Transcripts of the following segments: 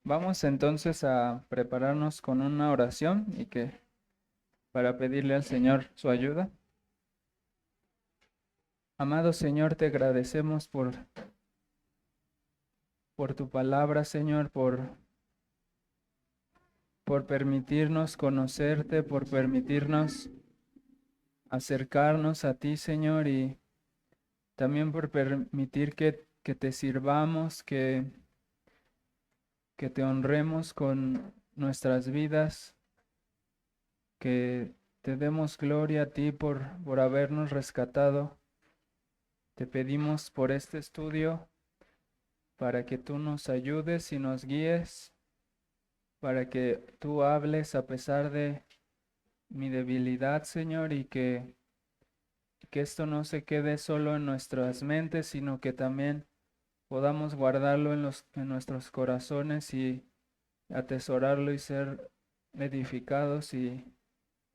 Vamos entonces a prepararnos con una oración para pedirle al Señor su ayuda. Amado Señor, te agradecemos por tu palabra, Señor, por permitirnos conocerte, por permitirnos acercarnos a ti, Señor, y también por permitir que te sirvamos, que te honremos con nuestras vidas, que te demos gloria a ti por habernos rescatado. Te pedimos por este estudio para que tú nos ayudes y nos guíes, para que tú hables a pesar de mi debilidad, Señor, y que esto no se quede solo en nuestras mentes, sino que también podamos guardarlo en nuestros corazones y atesorarlo y ser edificados y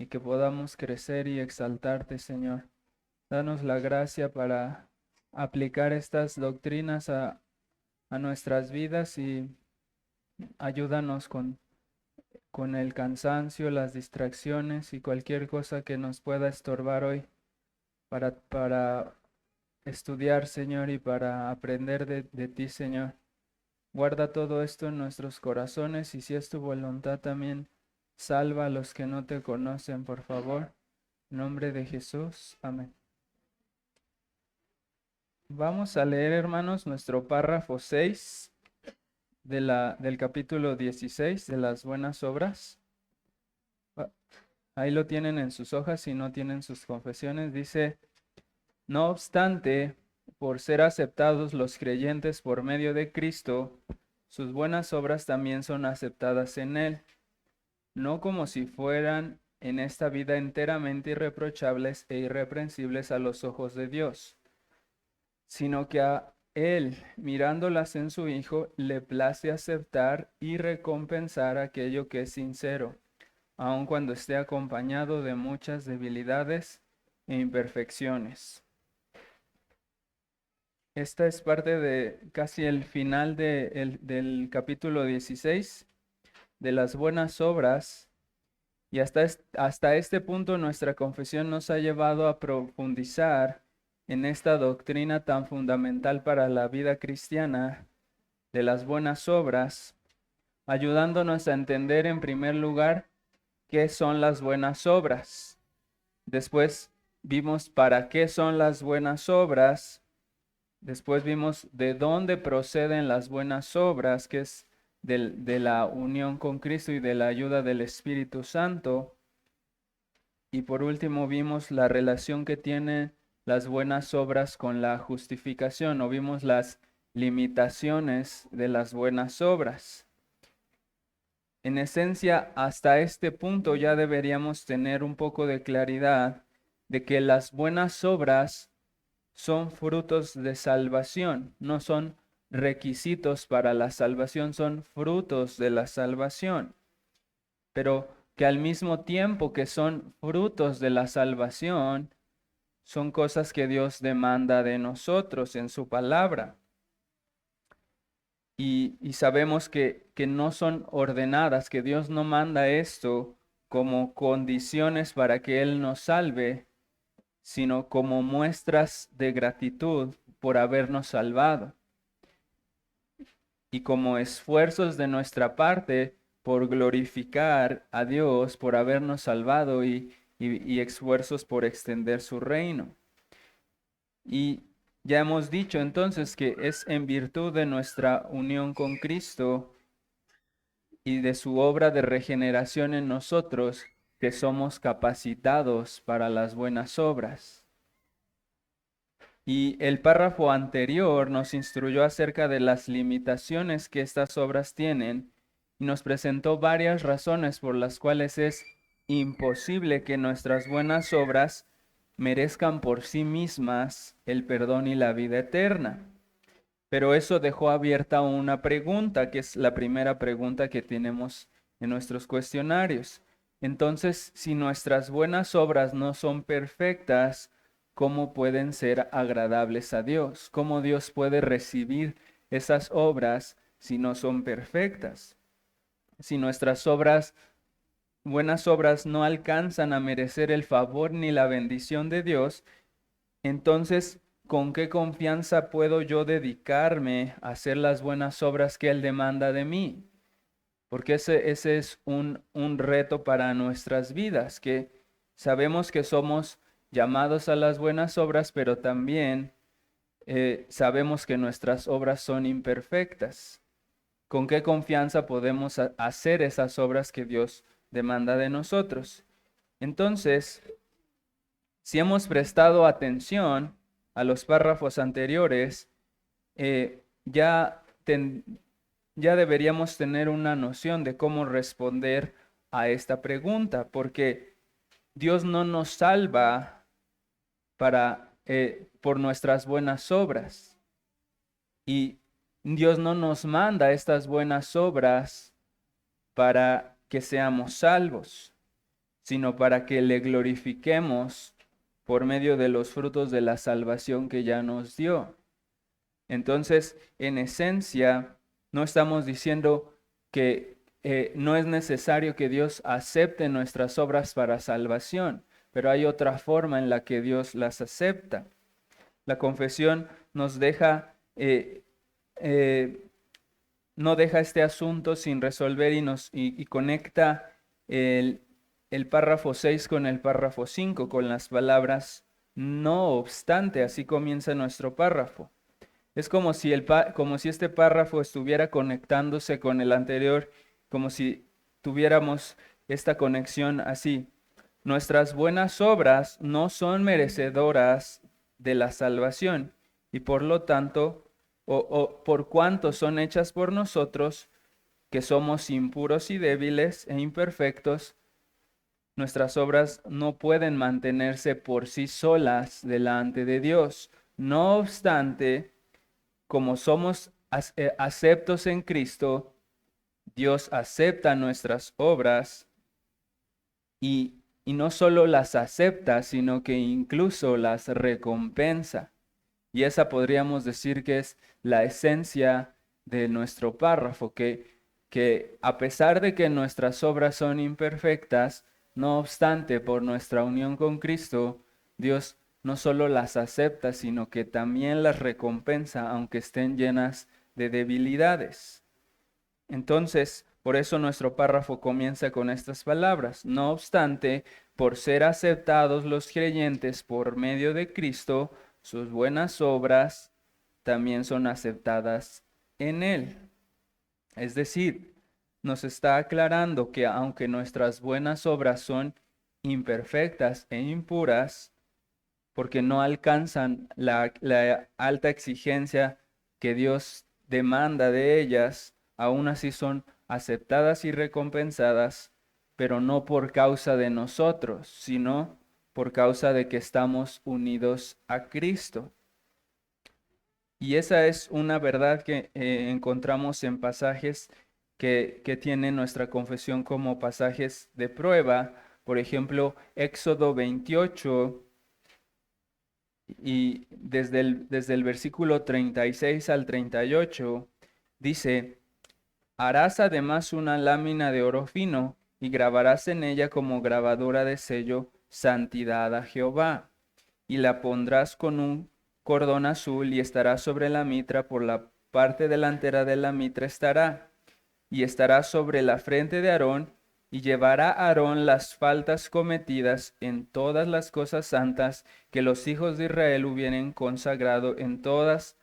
que podamos crecer y exaltarte, Señor. Danos la gracia para aplicar estas doctrinas a nuestras vidas y ayúdanos con el cansancio, las distracciones y cualquier cosa que nos pueda estorbar hoy para estudiar, Señor, y para aprender de ti, Señor. Guarda todo esto en nuestros corazones y si es tu voluntad también salva a los que no te conocen, por favor. En nombre de Jesús. Amén. Vamos a leer, hermanos, nuestro párrafo 6 del capítulo 16 de las buenas obras. Ahí lo tienen en sus hojas si no tienen sus confesiones. Dice, no obstante, por ser aceptados los creyentes por medio de Cristo, sus buenas obras también son aceptadas en Él, no como si fueran en esta vida enteramente irreprochables e irreprensibles a los ojos de Dios, sino que a Él, mirándolas en su Hijo, le place aceptar y recompensar aquello que es sincero, aun cuando esté acompañado de muchas debilidades e imperfecciones. Esta es parte de casi el final del capítulo 16 de las buenas obras, y hasta este punto nuestra confesión nos ha llevado a profundizar en esta doctrina tan fundamental para la vida cristiana de las buenas obras, ayudándonos a entender en primer lugar qué son las buenas obras. Después vimos para qué son las buenas obras. Después vimos de dónde proceden las buenas obras, que es de la unión con Cristo y de la ayuda del Espíritu Santo. Y por último vimos la relación que tienen las buenas obras con la justificación, o vimos las limitaciones de las buenas obras. En esencia, hasta este punto ya deberíamos tener un poco de claridad de que las buenas obras son frutos de salvación, no son requisitos para la salvación, son frutos de la salvación. Pero que al mismo tiempo que son frutos de la salvación, son cosas que Dios demanda de nosotros en su palabra. Y sabemos que no son ordenadas, que Dios no manda esto como condiciones para que Él nos salve, sino como muestras de gratitud por habernos salvado y como esfuerzos de nuestra parte por glorificar a Dios por habernos salvado y esfuerzos por extender su reino. Y ya hemos dicho entonces que es en virtud de nuestra unión con Cristo y de su obra de regeneración en nosotros que somos capacitados para las buenas obras. Y el párrafo anterior nos instruyó acerca de las limitaciones que estas obras tienen y nos presentó varias razones por las cuales es imposible que nuestras buenas obras merezcan por sí mismas el perdón y la vida eterna. Pero eso dejó abierta una pregunta, que es la primera pregunta que tenemos en nuestros cuestionarios. Entonces, si nuestras buenas obras no son perfectas, ¿cómo pueden ser agradables a Dios? ¿Cómo Dios puede recibir esas obras si no son perfectas? si nuestras buenas obras no alcanzan a merecer el favor ni la bendición de Dios, entonces, ¿con qué confianza puedo yo dedicarme a hacer las buenas obras que Él demanda de mí? Porque ese es un reto para nuestras vidas, que sabemos que somos llamados a las buenas obras, pero también sabemos que nuestras obras son imperfectas. ¿Con qué confianza podemos hacer esas obras que Dios demanda de nosotros? Entonces, si hemos prestado atención a los párrafos anteriores, eh, ya, ya deberíamos tener una noción de cómo responder a esta pregunta, porque Dios no nos salva por nuestras buenas obras, y Dios no nos manda estas buenas obras para que seamos salvos, sino para que le glorifiquemos por medio de los frutos de la salvación que ya nos dio. Entonces, en esencia, no estamos diciendo que no es necesario que Dios acepte nuestras obras para salvación, pero hay otra forma en la que Dios las acepta. La confesión nos deja, no deja este asunto sin resolver y conecta el párrafo 6 con el párrafo 5, con las palabras no obstante. Así comienza nuestro párrafo. Es como si, como si este párrafo estuviera conectándose con el anterior, como si tuviéramos esta conexión así. Nuestras buenas obras no son merecedoras de la salvación, y por lo tanto, o por cuanto son hechas por nosotros, que somos impuros y débiles e imperfectos, nuestras obras no pueden mantenerse por sí solas delante de Dios. No obstante, como somos aceptos en Cristo, Dios acepta nuestras obras y no solo las acepta, sino que incluso las recompensa. Y esa podríamos decir que es la esencia de nuestro párrafo, que a pesar de que nuestras obras son imperfectas, no obstante, por nuestra unión con Cristo, Dios no solo las acepta, sino que también las recompensa, aunque estén llenas de debilidades. Entonces, por eso nuestro párrafo comienza con estas palabras. No obstante, por ser aceptados los creyentes por medio de Cristo, sus buenas obras también son aceptadas en Él. Es decir, nos está aclarando que aunque nuestras buenas obras son imperfectas e impuras, porque no alcanzan la alta exigencia que Dios demanda de ellas, aún así son aceptadas y recompensadas, pero no por causa de nosotros, sino por causa de que estamos unidos a Cristo. Y esa es una verdad que encontramos en pasajes que tienen nuestra confesión como pasajes de prueba. Por ejemplo, Éxodo 28, y desde el versículo 36 al 38, dice: harás además una lámina de oro fino y grabarás en ella como grabadora de sello santidad a Jehová, y la pondrás con un cordón azul y estará sobre la mitra, por la parte delantera de la mitra estará, y estará sobre la frente de Aarón, y llevará Aarón las faltas cometidas en todas las cosas santas que los hijos de Israel hubieren consagrado en todas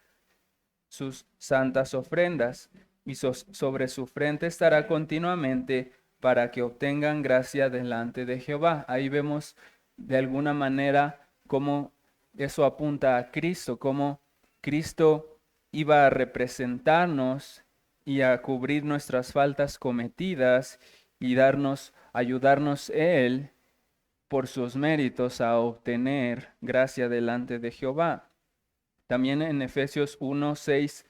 sus santas ofrendas, y sobre su frente estará continuamente, para que obtengan gracia delante de Jehová. Ahí vemos de alguna manera cómo eso apunta a Cristo, cómo Cristo iba a representarnos y a cubrir nuestras faltas cometidas y ayudarnos Él por sus méritos a obtener gracia delante de Jehová. También en Efesios 1, 6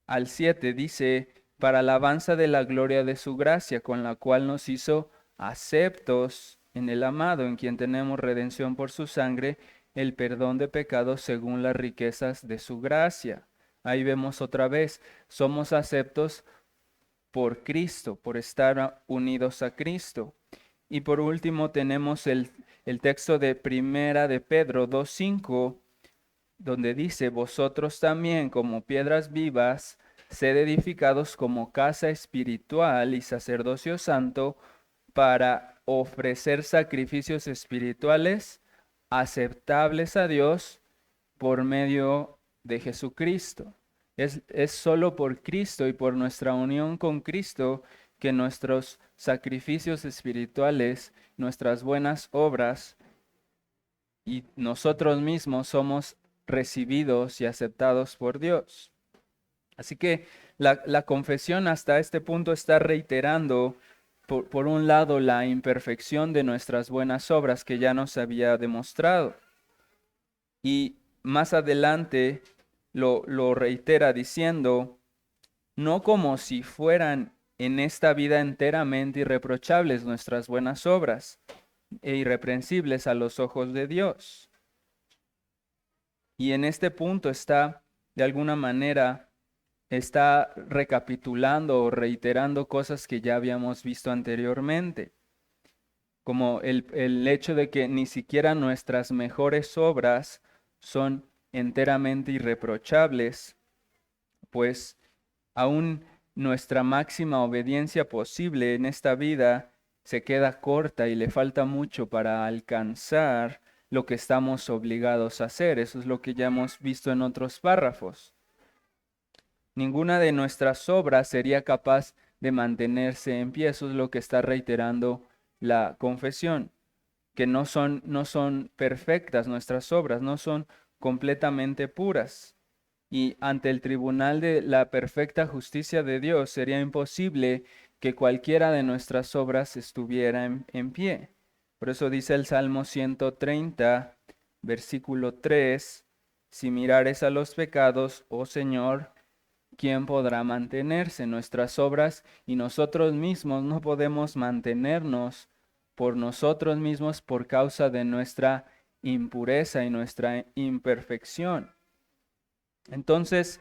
al 7 dice: para alabanza de la gloria de su gracia, con la cual nos hizo aceptos en el amado, en quien tenemos redención por su sangre, el perdón de pecados según las riquezas de su gracia. Ahí vemos otra vez, somos aceptos por Cristo, por estar unidos a Cristo. Y por último tenemos el texto de Primera de Pedro 2:5, donde dice: vosotros también, como piedras vivas, sed edificados como casa espiritual y sacerdocio santo, para ofrecer sacrificios espirituales aceptables a Dios por medio de Jesucristo. Es solo por Cristo y por nuestra unión con Cristo que nuestros sacrificios espirituales, nuestras buenas obras y nosotros mismos somos recibidos y aceptados por Dios. Así que la confesión hasta este punto está reiterando, por un lado, la imperfección de nuestras buenas obras que ya nos había demostrado. Y más adelante lo reitera diciendo: no como si fueran en esta vida enteramente irreprochables nuestras buenas obras e irreprensibles a los ojos de Dios. Y en este punto está, de alguna manera, está recapitulando o reiterando cosas que ya habíamos visto anteriormente, como el hecho de que ni siquiera nuestras mejores obras son enteramente irreprochables, pues aún nuestra máxima obediencia posible en esta vida se queda corta y le falta mucho para alcanzar lo que estamos obligados a hacer. Eso es lo que ya hemos visto en otros párrafos. Ninguna de nuestras obras sería capaz de mantenerse en pie. Eso es lo que está reiterando la confesión, que no son perfectas nuestras obras, no son completamente puras. Y ante el tribunal de la perfecta justicia de Dios sería imposible que cualquiera de nuestras obras estuviera en pie. Por eso dice el Salmo 130, versículo 3, si mirares a los pecados, oh Señor, ¿quién podrá mantenerse? Nuestras obras y nosotros mismos no podemos mantenernos por nosotros mismos por causa de nuestra impureza y nuestra imperfección. Entonces,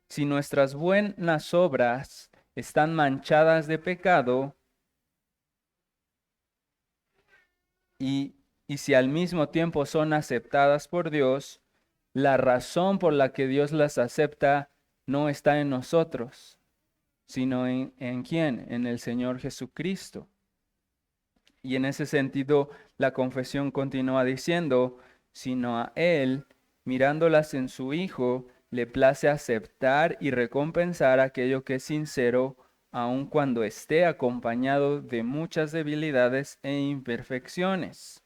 si nuestras buenas obras están manchadas de pecado y si al mismo tiempo son aceptadas por Dios, la razón por la que Dios las acepta no está en nosotros, sino en ¿quién? En el Señor Jesucristo. Y en ese sentido, la confesión continúa diciendo: sino a Él, mirándolas en su Hijo, le place aceptar y recompensar aquello que es sincero, aun cuando esté acompañado de muchas debilidades e imperfecciones.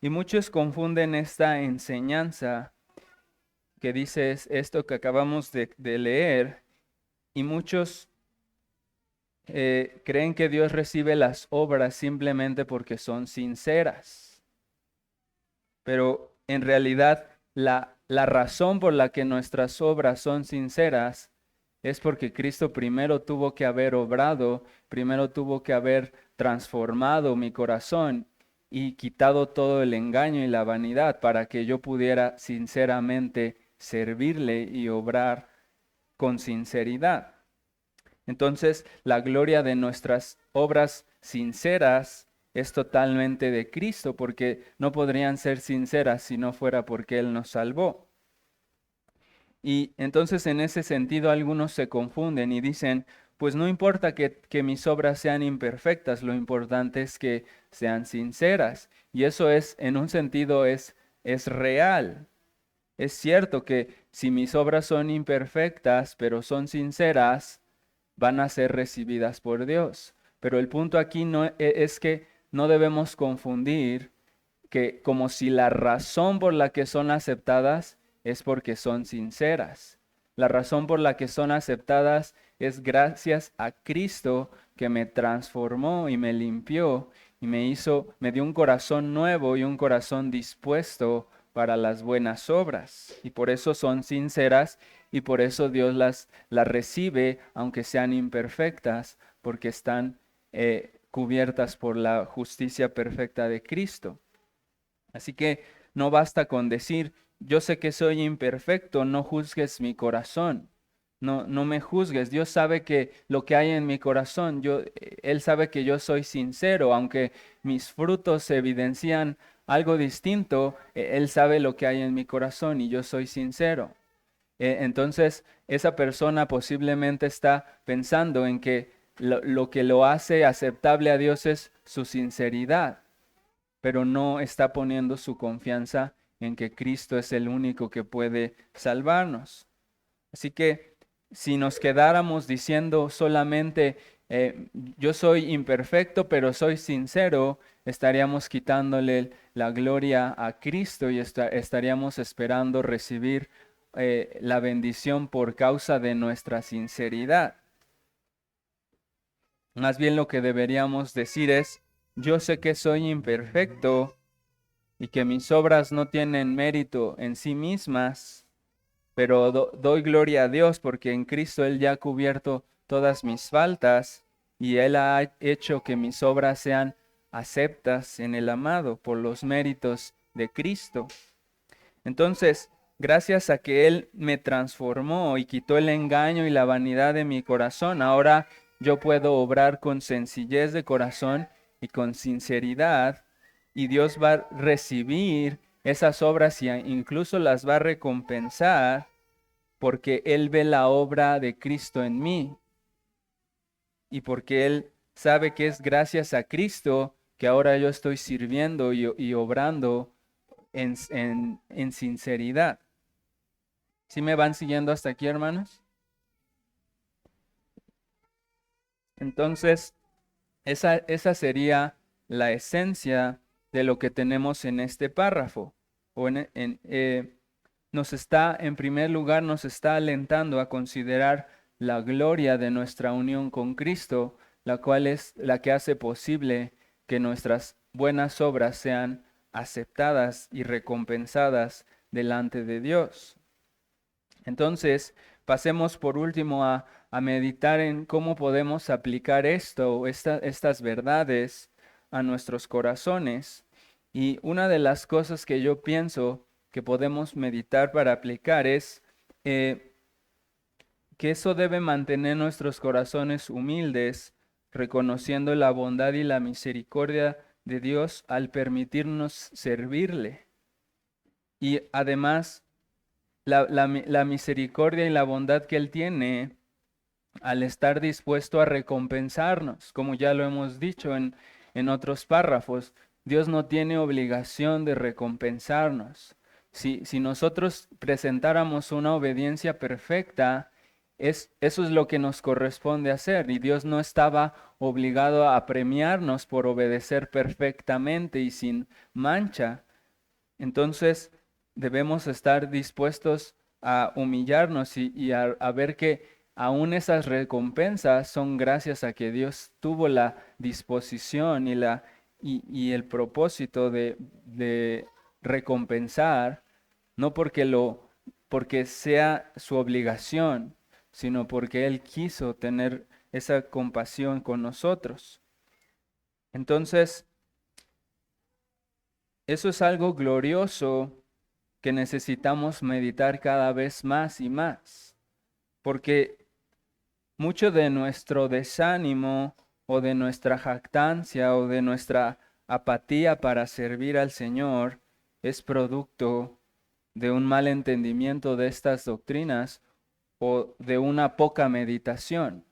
Y muchos confunden esta enseñanza que dice esto que acabamos de leer, y muchos creen que Dios recibe las obras simplemente porque son sinceras. Pero en realidad la razón por la que nuestras obras son sinceras es porque Cristo primero tuvo que haber obrado, primero tuvo que haber transformado mi corazón y quitado todo el engaño y la vanidad para que yo pudiera sinceramente servirle y obrar con sinceridad. Entonces, la gloria de nuestras obras sinceras es totalmente de Cristo, porque no podrían ser sinceras si no fuera porque Él nos salvó. Y entonces en ese sentido algunos se confunden y dicen: pues no importa que mis obras sean imperfectas, lo importante es que sean sinceras. Y eso es, en un sentido, es real. Es cierto que si mis obras son imperfectas, pero son sinceras, van a ser recibidas por Dios. Pero el punto aquí no es que no debemos confundir que como si la razón por la que son aceptadas es porque son sinceras. La razón por la que son aceptadas es gracias a Cristo, que me transformó y me limpió y me dio un corazón nuevo y un corazón dispuesto para las buenas obras. Y por eso son sinceras y por eso Dios las recibe, aunque sean imperfectas, porque están cubiertas por la justicia perfecta de Cristo. Así que no basta con decir: yo sé que soy imperfecto, no juzgues mi corazón. no me juzgues. Dios sabe que lo que hay en mi corazón, Él sabe que yo soy sincero, aunque mis frutos evidencian algo distinto, Él sabe lo que hay en mi corazón y yo soy sincero. Entonces, esa persona posiblemente está pensando en que lo que lo hace aceptable a Dios es su sinceridad, pero no está poniendo su confianza en que Cristo es el único que puede salvarnos. Así que si nos quedáramos diciendo solamente, yo soy imperfecto, pero soy sincero, estaríamos quitándole la gloria a Cristo y estaríamos esperando recibir la bendición por causa de nuestra sinceridad. Más bien lo que deberíamos decir es, yo sé que soy imperfecto y que mis obras no tienen mérito en sí mismas, pero doy gloria a Dios porque en Cristo Él ya ha cubierto todas mis faltas y Él ha hecho que mis obras sean aceptas en el amado por los méritos de Cristo. Entonces, gracias a que Él me transformó y quitó el engaño y la vanidad de mi corazón, ahora yo puedo obrar con sencillez de corazón y con sinceridad, y Dios va a recibir esas obras y incluso las va a recompensar porque Él ve la obra de Cristo en mí y porque Él sabe que es gracias a Cristo que ahora yo estoy sirviendo y obrando en sinceridad. ¿Sí me van siguiendo hasta aquí, hermanos? Entonces, esa sería la esencia de lo que tenemos en este párrafo. En primer lugar, nos está alentando a considerar la gloria de nuestra unión con Cristo, la cual es la que hace posible que nuestras buenas obras sean aceptadas y recompensadas delante de Dios. Entonces, pasemos por último a meditar en cómo podemos aplicar estas verdades a nuestros corazones. Y una de las cosas que yo pienso que podemos meditar para aplicar es que eso debe mantener nuestros corazones humildes, reconociendo la bondad y la misericordia de Dios al permitirnos servirle. Y además, la misericordia y la bondad que Él tiene al estar dispuesto a recompensarnos, como ya lo hemos dicho en otros párrafos. Dios no tiene obligación de recompensarnos. Si nosotros presentáramos una obediencia perfecta, eso es lo que nos corresponde hacer. Y Dios no estaba obligado a premiarnos por obedecer perfectamente y sin mancha. Entonces, debemos estar dispuestos a humillarnos y a ver que aún esas recompensas son gracias a que Dios tuvo la disposición y el propósito de recompensar, no porque sea su obligación, sino porque Él quiso tener esa compasión con nosotros. Entonces, eso es algo glorioso que necesitamos meditar cada vez más y más, porque mucho de nuestro desánimo o de nuestra jactancia o de nuestra apatía para servir al Señor es producto de un mal entendimiento de estas doctrinas o de una poca meditación,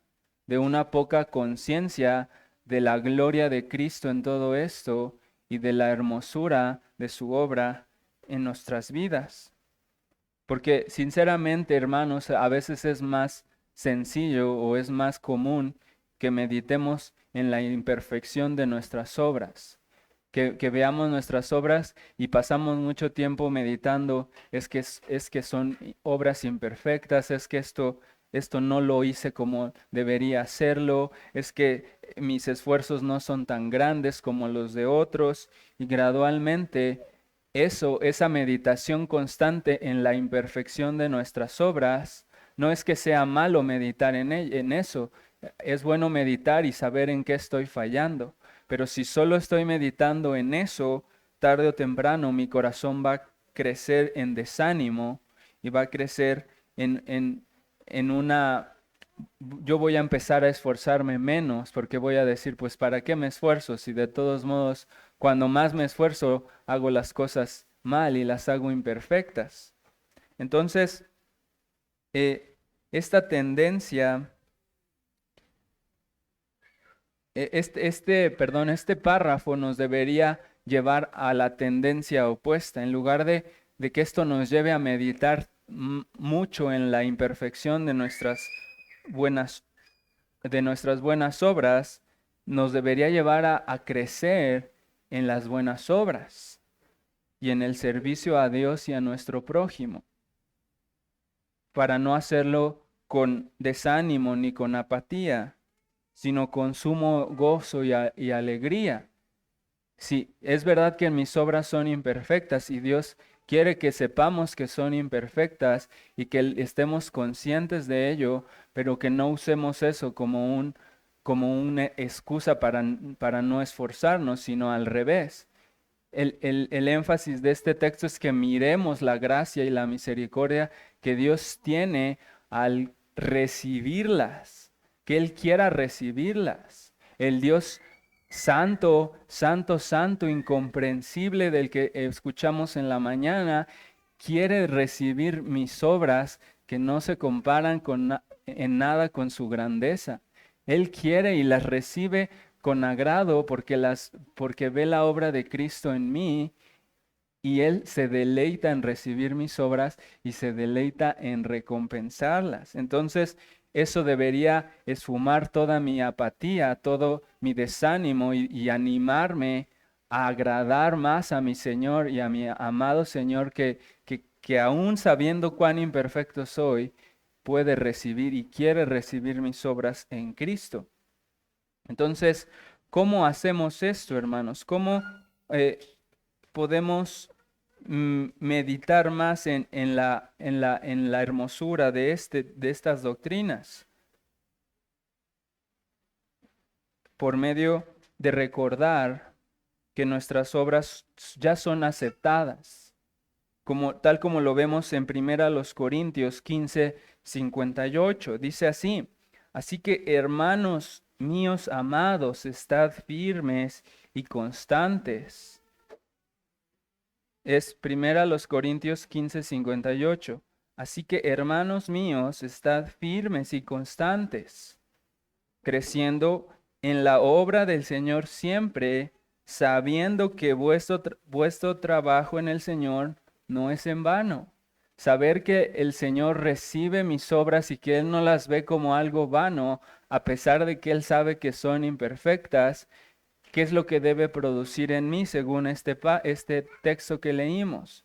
de una poca conciencia de la gloria de Cristo en todo esto y de la hermosura de su obra en nuestras vidas. Porque sinceramente, hermanos, a veces es más sencillo o es más común que meditemos en la imperfección de nuestras obras, que veamos nuestras obras y pasamos mucho tiempo meditando, es que son obras imperfectas, es que esto no lo hice como debería hacerlo, es que mis esfuerzos no son tan grandes como los de otros, y gradualmente esa meditación constante en la imperfección de nuestras obras, no es que sea malo meditar en eso, es bueno meditar y saber en qué estoy fallando, pero si solo estoy meditando en eso, tarde o temprano mi corazón va a crecer en desánimo y va a crecer yo voy a empezar a esforzarme menos porque voy a decir, pues, ¿para qué me esfuerzo? Si de todos modos, cuando más me esfuerzo, hago las cosas mal y las hago imperfectas. Entonces, esta tendencia, este párrafo nos debería llevar a la tendencia opuesta. En lugar de que esto nos lleve a meditar mucho en la imperfección buenas, de nuestras buenas obras, nos debería llevar a crecer en las buenas obras y en el servicio a Dios y a nuestro prójimo, para no hacerlo con desánimo ni con apatía, sino con sumo gozo y alegría. Sí, es verdad que mis obras son imperfectas y Dios quiere que sepamos que son imperfectas y que estemos conscientes de ello, pero que no usemos eso como una excusa para no esforzarnos, sino al revés. El énfasis de este texto es que miremos la gracia y la misericordia que Dios tiene al recibirlas, que Él quiera recibirlas. El Dios santo, santo, santo, incomprensible del que escuchamos en la mañana, quiere recibir mis obras que no se comparan en nada con su grandeza. Él quiere y las recibe con agrado porque ve la obra de Cristo en mí y Él se deleita en recibir mis obras y se deleita en recompensarlas. Entonces, eso debería esfumar toda mi apatía, todo mi desánimo y animarme a agradar más a mi Señor y a mi amado Señor que aún sabiendo cuán imperfecto soy, puede recibir y quiere recibir mis obras en Cristo. Entonces, ¿cómo hacemos esto, hermanos? ¿Cómo podemos meditar más en la hermosura de estas doctrinas? Por medio de recordar que nuestras obras ya son aceptadas, tal como lo vemos en 1 Corintios 15:58. Dice así: así que, hermanos míos amados, estad firmes y constantes. Es 1 Corintios 15:58. Así que, hermanos míos, estad firmes y constantes, creciendo en la obra del Señor siempre, sabiendo que vuestro trabajo en el Señor no es en vano. Saber que el Señor recibe mis obras y que Él no las ve como algo vano, a pesar de que Él sabe que son imperfectas. ¿Qué es lo que debe producir en mí según este texto que leímos?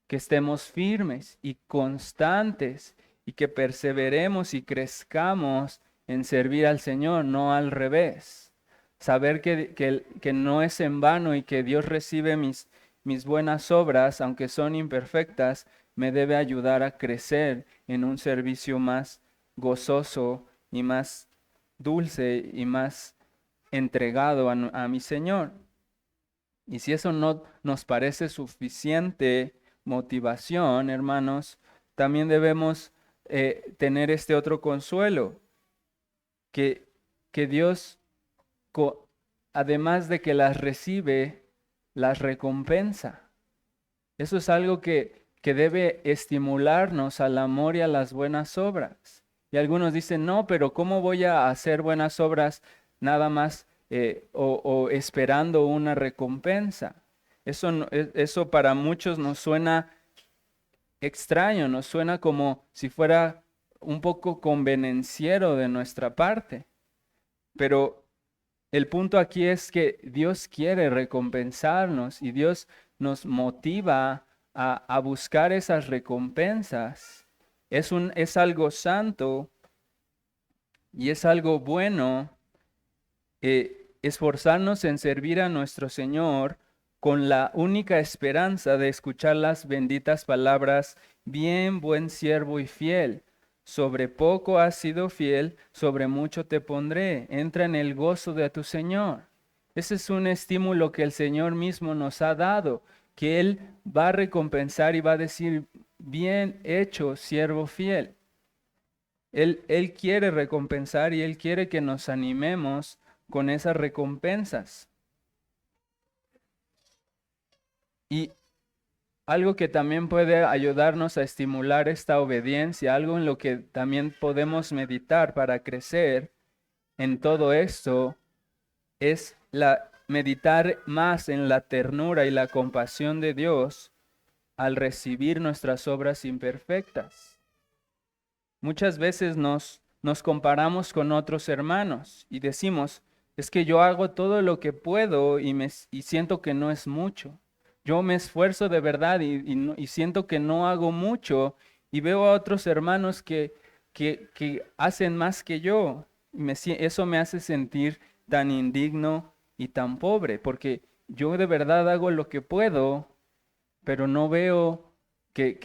Que estemos firmes y constantes y que perseveremos y crezcamos en servir al Señor, no al revés. Saber que no es en vano y que Dios recibe mis buenas obras, aunque son imperfectas, me debe ayudar a crecer en un servicio más gozoso y más dulce y más entregado a mi Señor. Y si eso no nos parece suficiente motivación, hermanos, también debemos tener este otro consuelo, que, que Dios, además de que las recibe, las recompensa. Eso es algo que debe estimularnos al amor y a las buenas obras. Y algunos dicen, no, pero ¿cómo voy a hacer buenas obras nada más o esperando una recompensa? Eso para muchos nos suena extraño, nos suena como si fuera un poco convenenciero de nuestra parte. Pero el punto aquí es que Dios quiere recompensarnos y Dios nos motiva a buscar esas recompensas. Es algo santo y es algo bueno esforzarnos en servir a nuestro Señor con la única esperanza de escuchar las benditas palabras: bien, buen siervo y fiel. Sobre poco has sido fiel, sobre mucho te pondré. Entra en el gozo de tu Señor. Ese es un estímulo que el Señor mismo nos ha dado, que Él va a recompensar y va a decir: bien hecho, siervo fiel. Él quiere recompensar y Él quiere que nos animemos con esas recompensas. Y algo que también puede ayudarnos a estimular esta obediencia, algo en lo que también podemos meditar para crecer en todo esto, es meditar más en la ternura y la compasión de Dios al recibir nuestras obras imperfectas. Muchas veces nos comparamos con otros hermanos y decimos, es que yo hago todo lo que puedo y siento que no es mucho. Yo me esfuerzo de verdad y siento que no hago mucho y veo a otros hermanos que hacen más que yo. Eso me hace sentir tan indigno y tan pobre, porque yo de verdad hago lo que puedo, pero no veo que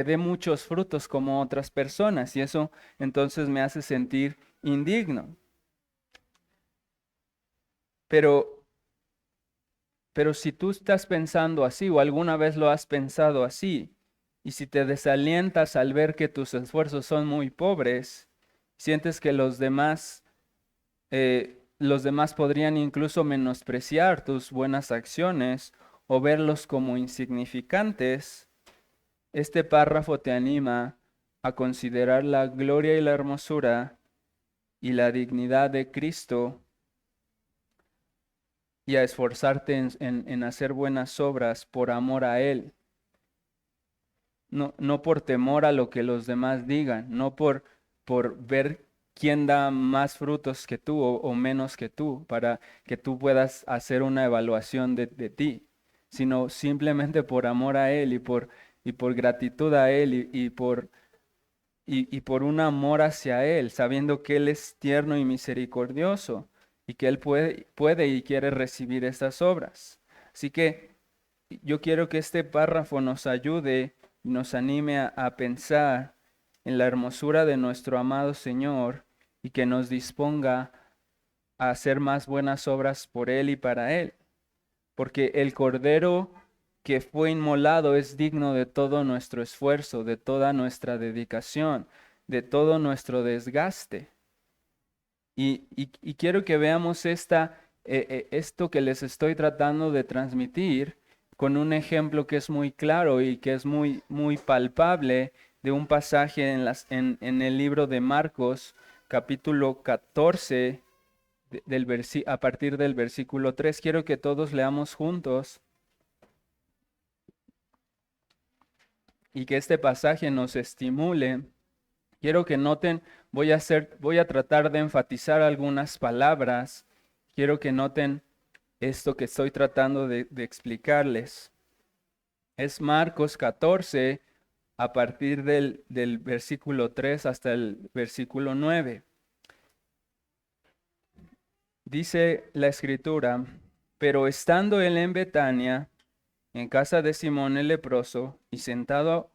dé muchos frutos como otras personas, y eso entonces me hace sentir indigno. Pero, pero si tú estás pensando así o alguna vez lo has pensado así, y si te desalientas al ver que tus esfuerzos son muy pobres, sientes que los demás podrían incluso menospreciar tus buenas acciones o verlos como insignificantes, este párrafo te anima a considerar la gloria y la hermosura y la dignidad de Cristo y a esforzarte en hacer buenas obras por amor a Él. No por temor a lo que los demás digan, no por ver quién da más frutos que tú o menos que tú, para que tú puedas hacer una evaluación de ti, sino simplemente por amor a Él y por gratitud a Él y por un amor hacia Él, sabiendo que Él es tierno y misericordioso y que Él puede y quiere recibir estas obras. Así que yo quiero que este párrafo nos ayude y nos anime a pensar en la hermosura de nuestro amado Señor y que nos disponga a hacer más buenas obras por Él y para Él. Porque el Cordero que fue inmolado es digno de todo nuestro esfuerzo, de toda nuestra dedicación, de todo nuestro desgaste. Y quiero que veamos esto que les estoy tratando de transmitir con un ejemplo que es muy claro y que es muy, muy palpable de un pasaje en el libro de Marcos, capítulo 14, a partir del versículo 3. Quiero que todos leamos juntos y que este pasaje nos estimule. Quiero que noten, voy a tratar de enfatizar algunas palabras. Quiero que noten esto que estoy tratando de explicarles. Es Marcos 14, a partir del versículo 3 hasta el versículo 9. Dice la escritura, pero estando él en Betania, en casa de Simón el leproso, y sentado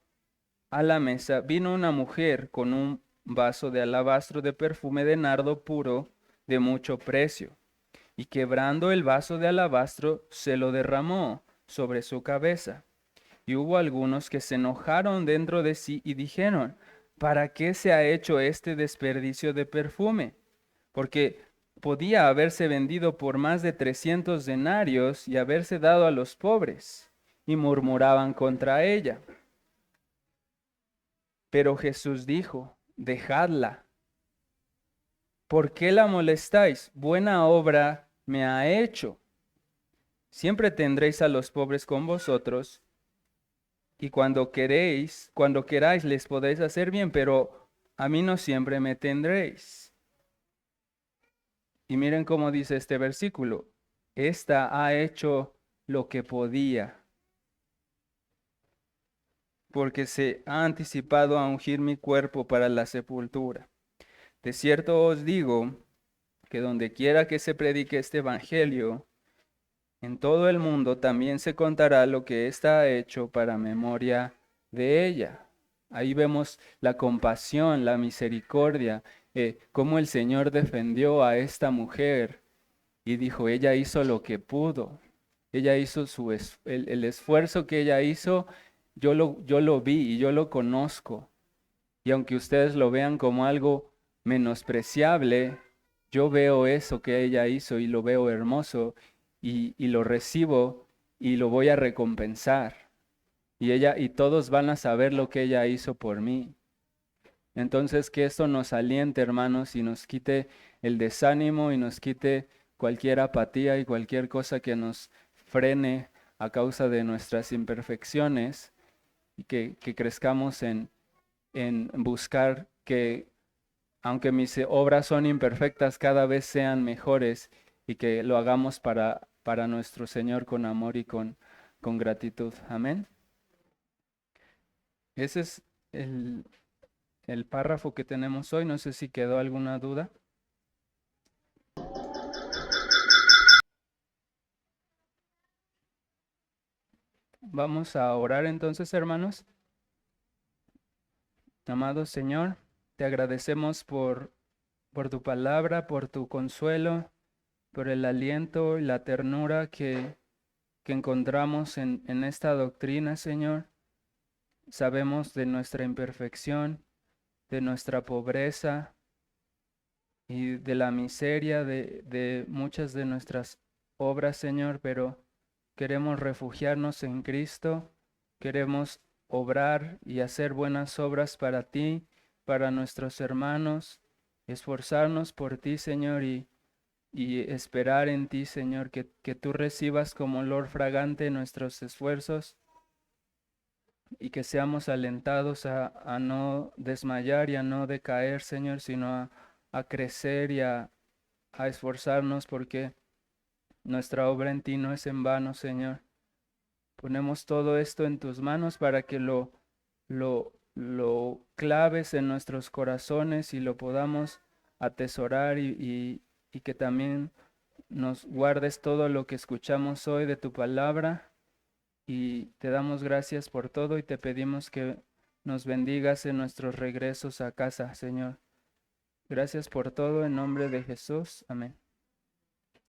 a la mesa, vino una mujer con un vaso de alabastro de perfume de nardo puro de mucho precio, y quebrando el vaso de alabastro, se lo derramó sobre su cabeza. Y hubo algunos que se enojaron dentro de sí y dijeron, ¿para qué se ha hecho este desperdicio de perfume? Porque podía haberse vendido por más de 300 denarios y haberse dado a los pobres. Y murmuraban contra ella. Pero Jesús dijo, dejadla. ¿Por qué la molestáis? Buena obra me ha hecho. Siempre tendréis a los pobres con vosotros, y cuando queráis les podéis hacer bien, pero a mí no siempre me tendréis. Y miren cómo dice este versículo. Esta ha hecho lo que podía, porque se ha anticipado a ungir mi cuerpo para la sepultura. De cierto os digo que donde quiera que se predique este evangelio, en todo el mundo también se contará lo que ésta ha hecho para memoria de ella. Ahí vemos la compasión, la misericordia, cómo el Señor defendió a esta mujer y dijo, ella hizo lo que pudo. Ella hizo el esfuerzo que ella hizo, yo lo vi y yo lo conozco. Y aunque ustedes lo vean como algo menospreciable, yo veo eso que ella hizo y lo veo hermoso y lo recibo y lo voy a recompensar. Y ella y todos van a saber lo que ella hizo por mí. Entonces, que esto nos aliente, hermanos, y nos quite el desánimo y nos quite cualquier apatía y cualquier cosa que nos frene a causa de nuestras imperfecciones y que crezcamos en buscar que, aunque mis obras son imperfectas, cada vez sean mejores y que lo hagamos para nuestro Señor con amor y con gratitud. Amén. Ese es el párrafo que tenemos hoy. No sé si quedó alguna duda. Vamos a orar entonces, hermanos. Amado Señor, te agradecemos por tu palabra, por tu consuelo, por el aliento y la ternura que encontramos en esta doctrina, Señor. Sabemos de nuestra imperfección, de nuestra pobreza y de la miseria de muchas de nuestras obras, Señor, pero queremos refugiarnos en Cristo, queremos obrar y hacer buenas obras para ti, para nuestros hermanos, esforzarnos por ti, Señor, y esperar en ti, Señor, que tú recibas como olor fragante nuestros esfuerzos y que seamos alentados a no desmayar y a no decaer, Señor, sino a crecer y a esforzarnos porque nuestra obra en ti no es en vano, Señor. Ponemos todo esto en tus manos para que lo claves en nuestros corazones y lo podamos atesorar y que también nos guardes todo lo que escuchamos hoy de tu palabra. Y te damos gracias por todo y te pedimos que nos bendigas en nuestros regresos a casa, Señor. Gracias por todo en nombre de Jesús. Amén.